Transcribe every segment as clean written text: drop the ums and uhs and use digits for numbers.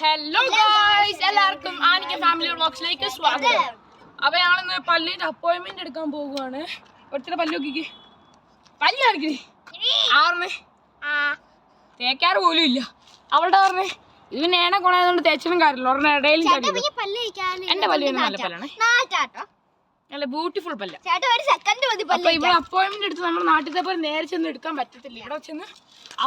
Hello guys, എല്ലാവർക്കും ആനിക്ക family വ്ളോഗ്സിലേക്ക് സ്വാഗതം. അപ്പോൾ ഞങ്ങളിന്ന് പല്ലിൻ്റെ അപ്പോയിൻമെന്റ് എടുക്കാൻ പോകുവാണ്. ഒറ്റ പല്ല് നോക്കിക്ക്, പല്ല് കാണിക്കണേ. ആർന്ന് തേക്കാറ് പോലും ഇല്ല. അവളുടെ പറഞ്ഞേ ഇതിന് ഏണ കൊണായതുകൊണ്ട് തേച്ചിനും കാര്യമില്ല. ഒരെണ്ണം ഇടയിലും എൻ്റെ പല്ല് നല്ല പല്ലാണ്, നല്ല ബ്യൂട്ടിഫുൾ പല്ല. അപ്പൊ ഇവിടെ അപ്പോയിൻമെന്റ് എടുത്ത് നമ്മുടെ നാട്ടിലത്തെ പോലെ നേരെ ചെന്ന് എടുക്കാൻ പറ്റത്തില്ല. ഇവിടെ ചെന്ന്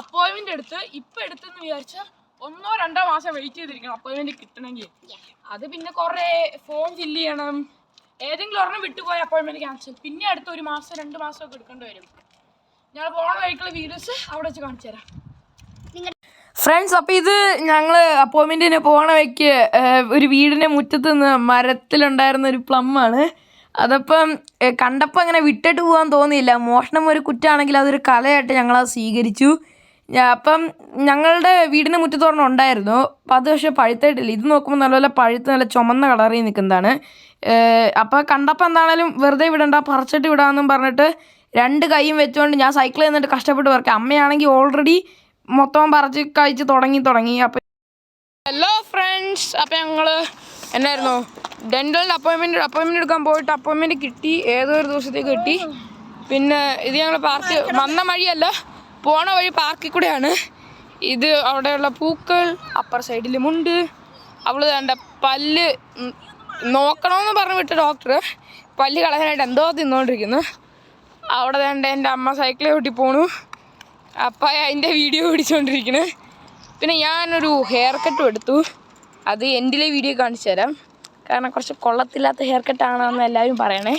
അപ്പോയിൻമെന്റ് എടുത്ത് ഇപ്പൊ എടുത്തെന്ന് വിചാരിച്ചാൽ 1-2 മാസം വെയിറ്റ് ചെയ്തിരിക്കണം അപ്പോയിൻമെന്റ് കിട്ടണമെങ്കിൽ. അത് പിന്നെ കുറെ ഫോം ഫില്ല് ചെയ്യണം. ഏതെങ്കിലും ഒരെണ്ണം വിട്ടുപോയ അപ്പോയിൻമെന്റ് ക്യാൻസൽ. പിന്നെ അടുത്ത 1 മാസം 2 മാസം ഒക്കെ എടുക്കേണ്ടി വരും. ഞങ്ങൾ പോണ വഴിക്കുള്ള വീഡിയോസ് അവിടെ വെച്ച് കാണിച്ചു തരാം ഫ്രണ്ട്സ്. അപ്പോൾ ഇത് ഞങ്ങൾ അപ്പോയിൻമെന്റിന് പോണ വഴിക്ക് ഒരു വീടിൻ്റെ മുറ്റത്ത് നിന്ന് മരത്തിലുണ്ടായിരുന്ന ഒരു പ്ലമ്മാണ്. അതപ്പം കണ്ടപ്പോൾ അങ്ങനെ വിട്ടിട്ട് പോകാൻ തോന്നിയില്ല. മോഷണം ഒരു കുറ്റമാണെങ്കിൽ അതൊരു കലയായിട്ട് ഞങ്ങളത് സ്വീകരിച്ചു. അപ്പം ഞങ്ങളുടെ വീടിൻ്റെ മുറ്റത്തോരണം ഉണ്ടായിരുന്നു. അപ്പം അത് പക്ഷേ പഴുത്തായിട്ടില്ല. ഇത് നോക്കുമ്പോൾ നല്ലപോലെ പഴുത്ത് നല്ല ചുമന്ന കളറിൽ നിൽക്കുന്നതാണ്. അപ്പോൾ കണ്ടപ്പോൾ എന്താണേലും വെറുതെ വിടണ്ട, പറിച്ചിട്ട് വിടാമെന്നും പറഞ്ഞിട്ട് 2 കൈയും വെച്ചുകൊണ്ട് ഞാൻ സൈക്കിളിൽ നിന്നിട്ട് കഷ്ടപ്പെട്ട് പറിക്കാം. അമ്മയാണെങ്കിൽ ഓൾറെഡി മൊത്തം പറിച്ച് കഴിച്ച് തുടങ്ങി. അപ്പം ഹലോ ഫ്രണ്ട്സ്, അപ്പം ഞങ്ങൾ എന്നായിരുന്നു ഡെൻ്റലിൻ്റെ അപ്പോയിൻമെൻറ്റ് എടുക്കാൻ പോയിട്ട് അപ്പോയിൻമെൻറ്റ് കിട്ടി. ഏതോ ഒരു ദിവസത്തേക്ക് കിട്ടി. പിന്നെ ഇത് ഞങ്ങൾ പാർക്ക് വന്ന വഴിയല്ല, പോണ വഴി പാർക്കിൽ കൂടെയാണ്. ഇത് അവിടെയുള്ള പൂക്കൾ അപ്പർ സൈഡിലുമുണ്ട്. അവൾ വേണ്ട പല്ല് നോക്കണമെന്ന് പറഞ്ഞ് വിട്ട ഡോക്ടർ പല്ല് കളയാനായിട്ട് എന്തോ തിന്നുകൊണ്ടിരിക്കുന്നു. അവിടെ വേണ്ട എൻ്റെ അമ്മ സൈക്കിളിൽ ഓട്ടി പോണു. അപ്പം അതിൻ്റെ വീഡിയോ പിടിച്ചുകൊണ്ടിരിക്കുന്നു. പിന്നെ ഞാനൊരു ഹെയർ കട്ടും എടുത്തു. അത് എൻഡിലെ വീഡിയോ കാണിച്ചു തരാം. കാരണം കുറച്ച് കൊള്ളത്തില്ലാത്ത ഹെയർ കട്ടാണെന്ന് എല്ലാവരും പറയണേ.